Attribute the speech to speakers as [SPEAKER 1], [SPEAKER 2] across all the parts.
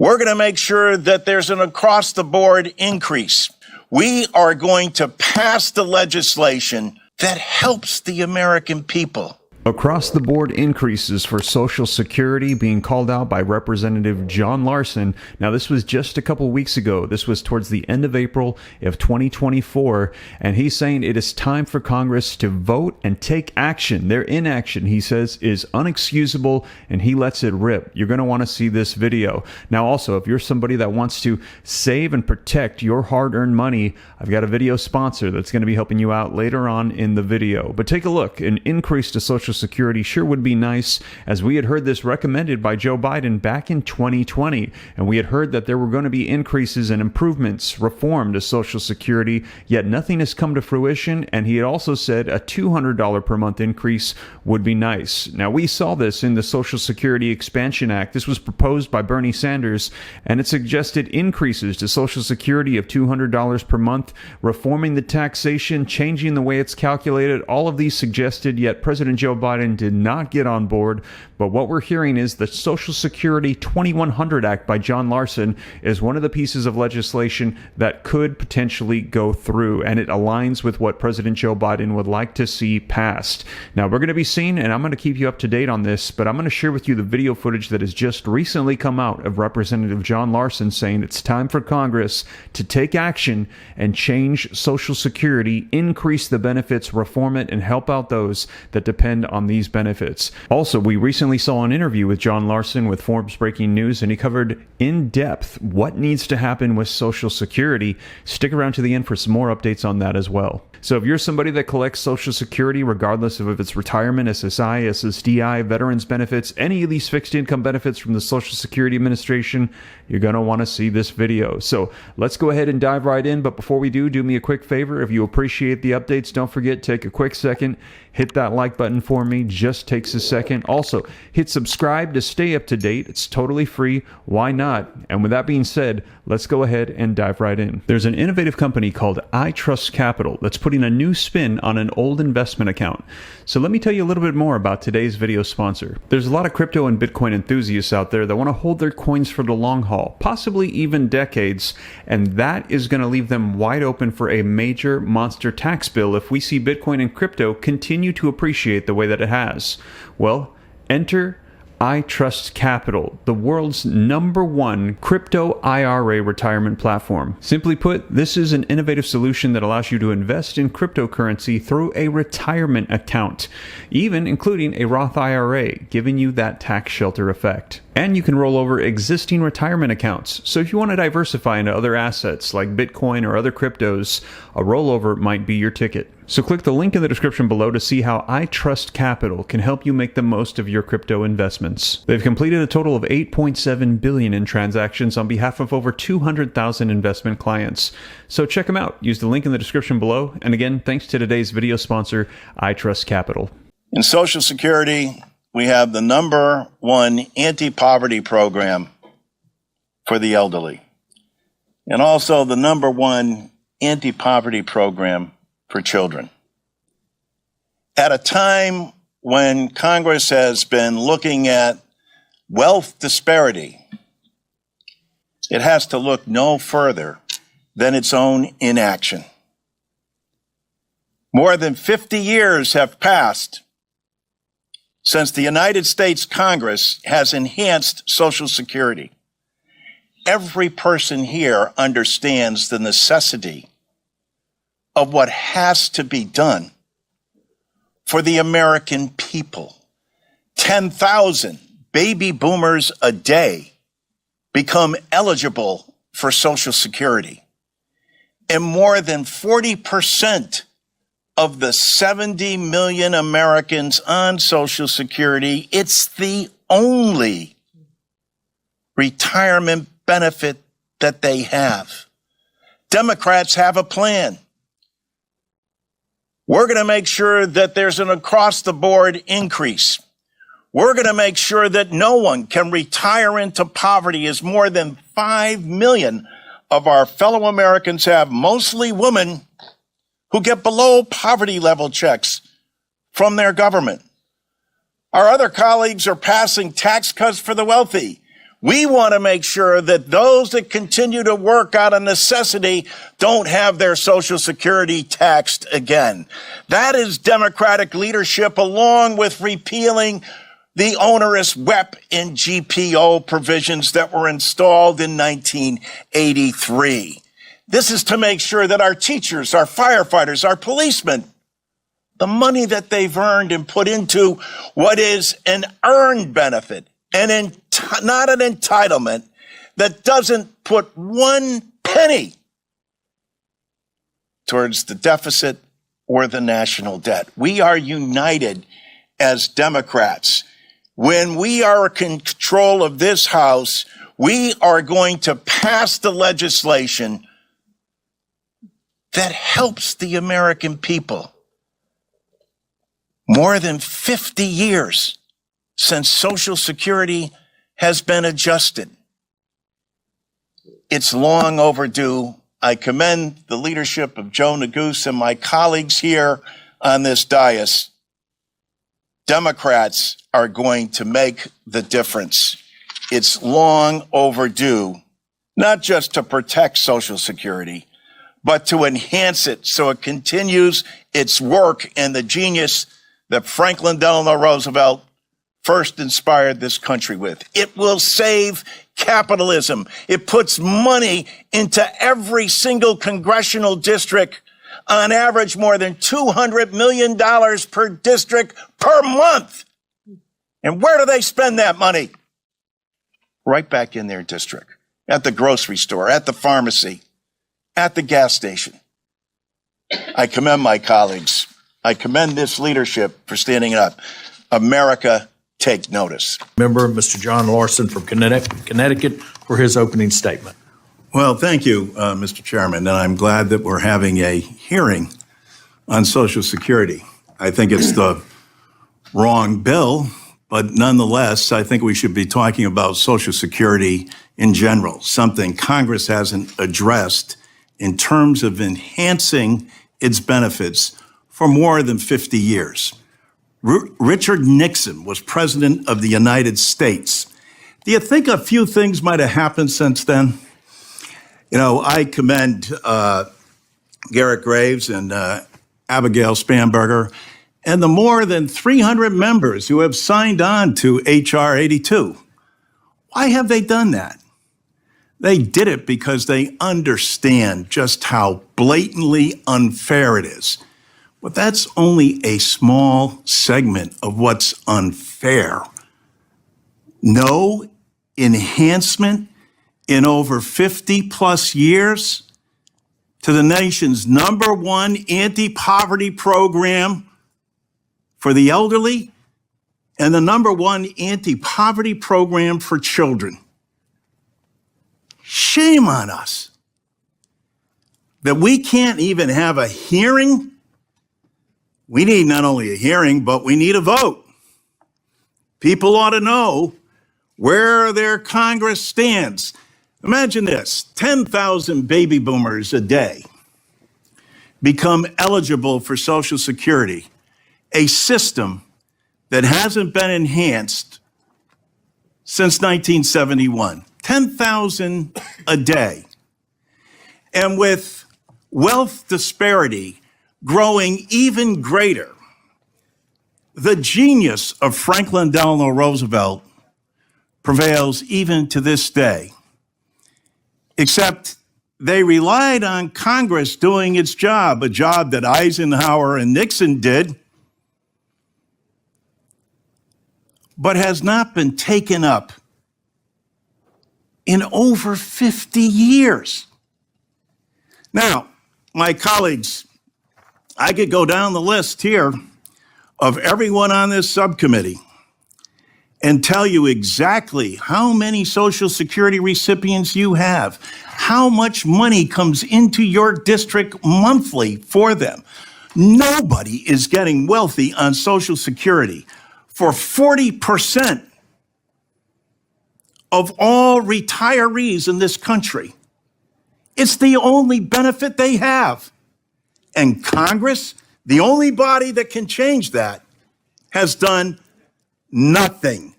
[SPEAKER 1] We're going to make sure that there's an across-the-board increase. We are going to pass the legislation that helps the American people.
[SPEAKER 2] Across-the-board increases for Social Security being called out by Representative John Larson. Now, this was just a couple weeks ago. This was towards the end of April of 2024, and he's saying it is time for Congress to vote and take action. Their inaction, he says, is unexcusable, and he lets it rip. You're going to want to see this video. Now, also, if you're somebody that wants to save and protect your hard-earned money, I've got a video sponsor that's going to be helping you out later on in the video. But take a look. An increase to Social Security sure would be nice, as we had heard this recommended by Joe Biden back in 2020, and we had heard that there were going to be increases and improvements, reform to Social Security, yet nothing has come to fruition, and he had also said a $200 per month increase would be nice. Now, we saw this in the Social Security Expansion Act. This was proposed by Bernie Sanders, and it suggested increases to Social Security of $200 per month, reforming the taxation, changing the way it's calculated, all of these suggested, yet President Joe Biden did not get on board. But what we're hearing is the Social Security 2100 Act by John Larson is one of the pieces of legislation that could potentially go through, and it aligns with what President Joe Biden would like to see passed. Now, we're going to be seeing, and I'm going to keep you up to date on this, but I'm going to share with you the video footage that has just recently come out of Representative John Larson saying it's time for Congress to take action and change Social Security, increase the benefits, reform it, and help out those that depend on these benefits. Also, we recently saw an interview with John Larson with Forbes Breaking News, and he covered in depth what needs to happen with Social Security. Stick around to the end for some more updates on that as well. So if you're somebody that collects Social Security, regardless of if it's retirement, SSI, SSDI, veterans benefits, any of these fixed income benefits from the Social Security Administration, you're going to want to see this video. So let's go ahead and dive right in. But before we do me a quick favor. If you appreciate the updates, don't forget, take a quick second, hit that like button for me. Just takes a second. Also, hit subscribe to stay up to date. It's totally free. Why not? And with that being said, let's go ahead and dive right in. There's an innovative company called I Trust Capital that's putting a new spin on an old investment account. So let me tell you a little bit more about today's video sponsor. There's a lot of crypto and Bitcoin enthusiasts out there that want to hold their coins for the long haul, possibly even decades, and that is going to leave them wide open for a major monster tax bill if we see Bitcoin and crypto continue to appreciate the way that it has. Well, enter I Trust Capital, the world's #1 crypto IRA retirement platform. Simply put, this is an innovative solution that allows you to invest in cryptocurrency through a retirement account, even including a Roth IRA, giving you that tax shelter effect. And you can roll over existing retirement accounts. So if you want to diversify into other assets like Bitcoin or other cryptos, a rollover might be your ticket. So click the link in the description below to see how I Trust Capital can help you make the most of your crypto investments. They've completed a total of $8.7 billion in transactions on behalf of over 200,000 investment clients. So check them out. Use the link in the description below. And again, thanks to today's video sponsor, I Trust Capital.
[SPEAKER 1] In Social Security, we have the #1 anti-poverty program for the elderly, and also the #1 anti-poverty program for children. At a time when Congress has been looking at wealth disparity, it has to look no further than its own inaction. More than 50 years have passed since the United States Congress has enhanced Social Security. Every person here understands the necessity of what has to be done for the American people. 10,000 baby boomers a day become eligible for Social Security, and more than 40% of the 70 million Americans on Social Security, it's the only retirement benefit that they have. Democrats have a plan. We're going to make sure that there's an across-the-board increase. We're going to make sure that no one can retire into poverty, as more than 5 million of our fellow Americans have, mostly women, who get below poverty level checks from their government. Our other colleagues are passing tax cuts for the wealthy. We want to make sure that those that continue to work out of necessity don't have their Social Security taxed again. That is Democratic leadership, along with repealing the onerous WEP and GPO provisions that were installed in 1983. This is to make sure that our teachers, our firefighters, our policemen, the money that they've earned and put into what is an earned benefit, not an entitlement, that doesn't put one penny towards the deficit or the national debt. We are united as Democrats. When we are in control of this House, we are going to pass the legislation that helps the American people. More than 50 years since Social Security has been adjusted. It's long overdue. I commend the leadership of Joe Neguse and my colleagues here on this dais. Democrats are going to make the difference. It's long overdue, not just to protect Social Security, but to enhance it so it continues its work and the genius that Franklin Delano Roosevelt first inspired this country with. It will save capitalism. It puts money into every single congressional district, on average more than $200 million per district per month. And where do they spend that money? Right back in their district, at the grocery store, at the pharmacy, at the gas station. I commend my colleagues. I commend this leadership for standing up. America, take notice.
[SPEAKER 3] Member, Mr. John Larson from Connecticut, for his opening statement.
[SPEAKER 4] Well, thank you, Mr. Chairman, and I'm glad that we're having a hearing on Social Security. I think it's the wrong bill, but nonetheless, I think we should be talking about Social Security in general, something Congress hasn't addressed in terms of enhancing its benefits for more than 50 years. Richard Nixon was president of the United States. Do you think a few things might have happened since then? You know, I commend Garrett Graves and Abigail Spanberger and the more than 300 members who have signed on to H.R. 82. Why have they done that? They did it because they understand just how blatantly unfair it is. But that's only a small segment of what's unfair. No enhancement in over 50 plus years to the nation's #1 anti-poverty program for the elderly and the #1 anti-poverty program for children. Shame on us that we can't even have a hearing. We need not only a hearing, but we need a vote. People ought to know where their Congress stands. Imagine this, 10,000 baby boomers a day become eligible for Social Security, a system that hasn't been enhanced since 1971. 10,000 a day. And with wealth disparity growing even greater, the genius of Franklin Delano Roosevelt prevails even to this day. Except they relied on Congress doing its job, a job that Eisenhower and Nixon did, but has not been taken up in over 50 years. Now, my colleagues, I could go down the list here of everyone on this subcommittee and tell you exactly how many Social Security recipients you have, how much money comes into your district monthly for them. Nobody is getting wealthy on Social Security. For 40% of all retirees in this country, it's the only benefit they have. And Congress, the only body that can change that, has done nothing.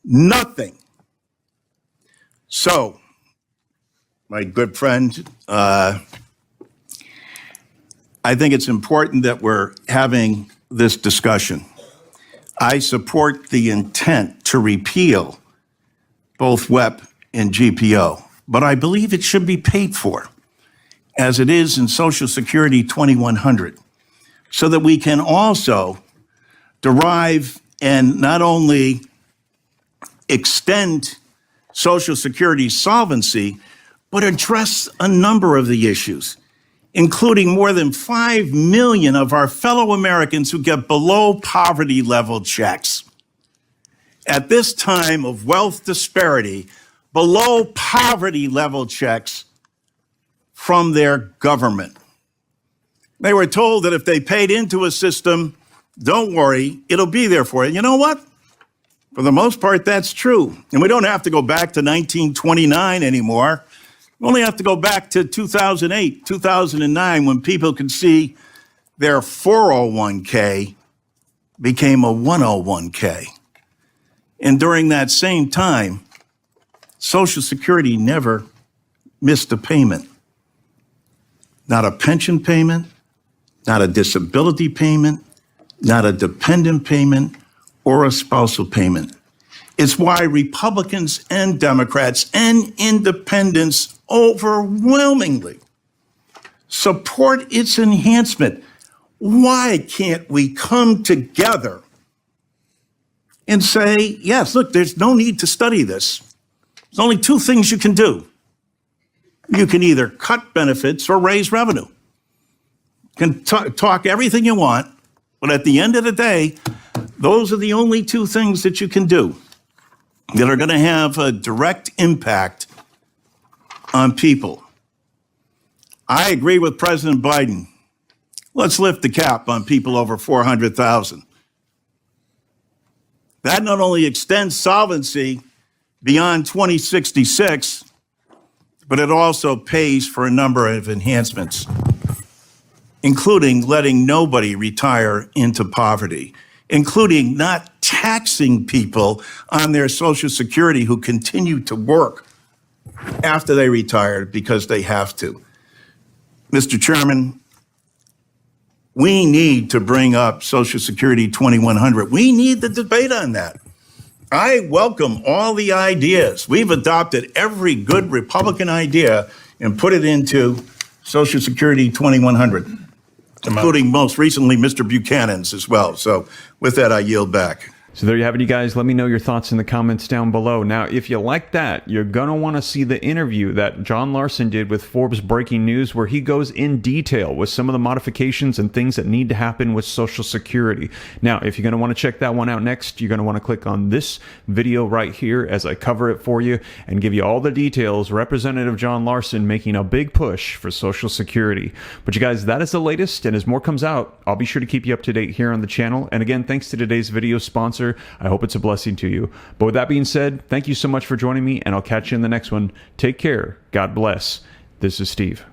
[SPEAKER 4] Nothing. So, my good friend, I think it's important that we're having this discussion. I support the intent to repeal both WEP and GPO, but I believe it should be paid for, as it is in Social Security 2100, so that we can also derive and not only extend Social Security solvency, but address a number of the issues, including more than 5 million of our fellow Americans who get below poverty level checks. At this time of wealth disparity, below poverty level checks from their government. They were told that if they paid into a system, don't worry, it'll be there for you. You know what? For the most part, that's true. And we don't have to go back to 1929 anymore. We only have to go back to 2008, 2009, when people could see their 401k became a 101k. And during that same time, Social Security never missed a payment. Not a pension payment, not a disability payment, not a dependent payment, or a spousal payment. It's why Republicans and Democrats and independents overwhelmingly support its enhancement. Why can't we come together and say, yes, look, there's no need to study this. There's only two things you can do. You can either cut benefits or raise revenue. You can talk everything you want, but at the end of the day, those are the only two things that you can do that are going to have a direct impact on people. I agree with President Biden. Let's lift the cap on people over 400,000. That not only extends solvency beyond 2066, but it also pays for a number of enhancements, including letting nobody retire into poverty, including not taxing people on their Social Security who continue to work after they retire because they have to. Mr. Chairman, we need to bring up Social Security 2100. We need the debate on that. I welcome all the ideas. We've adopted every good Republican idea and put it into Social Security 2100, including most recently Mr. Buchanan's as well. So with that, I yield back.
[SPEAKER 2] So there you have it, you guys. Let me know your thoughts in the comments down below. Now, if you like that, you're going to want to see the interview that John Larson did with Forbes Breaking News, where he goes in detail with some of the modifications and things that need to happen with Social Security. Now, if you're going to want to check that one out next, you're going to want to click on this video right here as I cover it for you and give you all the details. Representative John Larson making a big push for Social Security. But you guys, that is the latest, and as more comes out, I'll be sure to keep you up to date here on the channel. And again, thanks to today's video sponsor. I hope it's a blessing to you. But with that being said, thank you so much for joining me, and I'll catch you in the next one. Take care. God bless. This is Steve.